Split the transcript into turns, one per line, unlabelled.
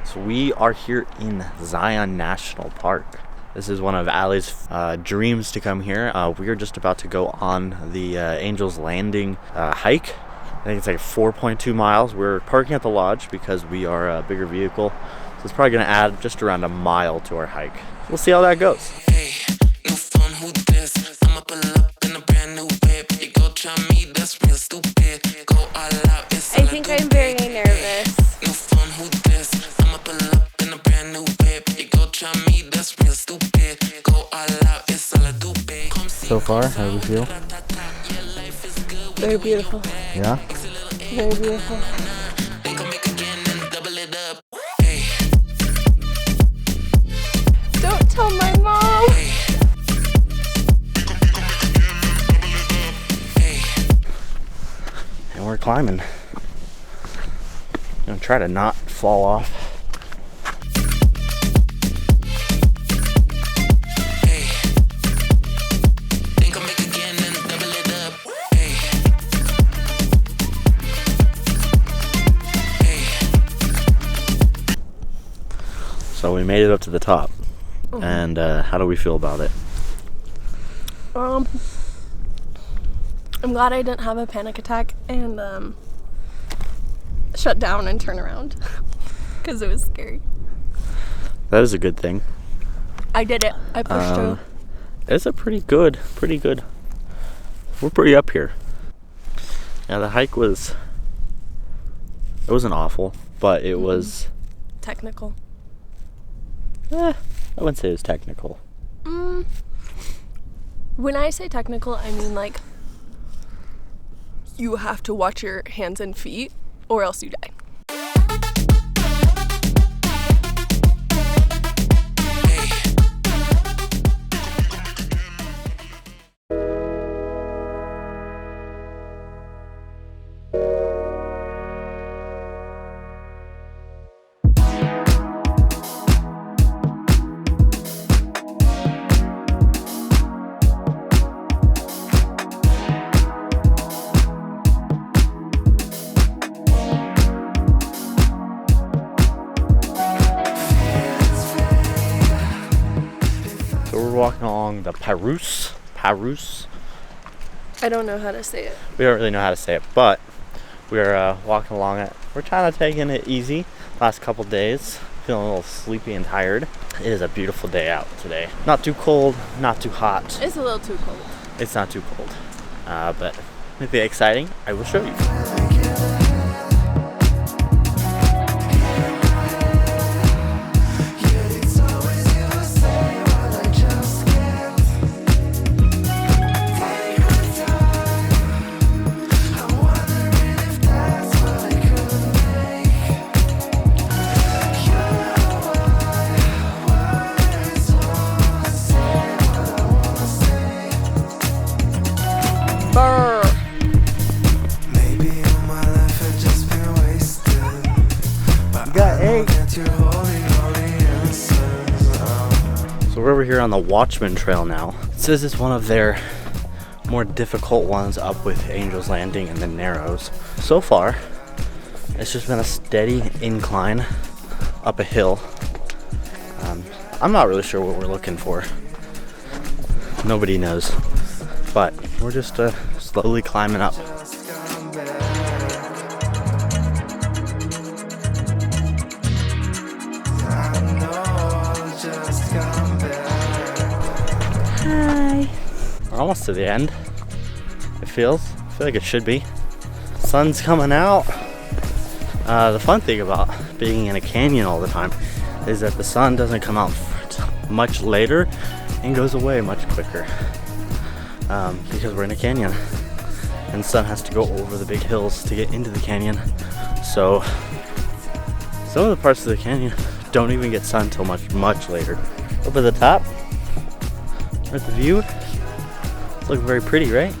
So we are here in Zion National Park. This is one of Allie's dreams to come here. We are just about to go on the Angel's Landing hike. I think it's like 4.2 miles. We're parking at the lodge because we are a bigger vehicle. So it's probably going to add just around a mile to our hike. We'll see how that goes.
Hey, new phone, who this? I'ma pull up in a brand new whip. You go try me, that's real stupid. Go all out, it's
I think I'm very nervous.
new phone, who this? I'ma pull up in a brand new whip. You go try me, that's real stupid. Go all out, it's all I do, babe.
So far, how do we feel?
Very beautiful.
Yeah?
Very beautiful. Don't tell my mom.
And we're climbing. Gonna try to not fall off. So we made it up to the top. And how do we feel about it?
I'm glad I didn't have a panic attack and shut down and turn around because it was scary.
That is a good thing.
I did it. I pushed through.
It's a pretty good. We're pretty up here. Yeah, the hike it wasn't awful, but it was
Technical.
I wouldn't say it was technical.
When I say technical, I mean like you have to watch your hands and feet or else you die.
Walking along the Parus.
I don't know how to say it.
We don't really know how to say it, but we're walking along it. We're kind of taking it easy last couple days. Feeling a little sleepy and tired. It is a beautiful day out today. Not too cold, not too hot.
It's a little too cold.
It's not too cold, but maybe exciting. I will show you. So we're over here on the Watchman Trail now. It says it's one of their more difficult ones up with Angel's Landing and the Narrows. So far, it's just been a steady incline up a hill. I'm not really sure what we're looking for. Nobody knows. But we're just slowly climbing up.
Hi.
We're almost to the end. I feel like it should be. Sun's coming out. The fun thing about being in a canyon all the time is that the sun doesn't come out much later and goes away much quicker. Because we're in a canyon and the sun has to go over the big hills to get into the canyon. So some of the parts of the canyon don't even get sun till much later. Up at the top, at the view, it's looking very pretty, right?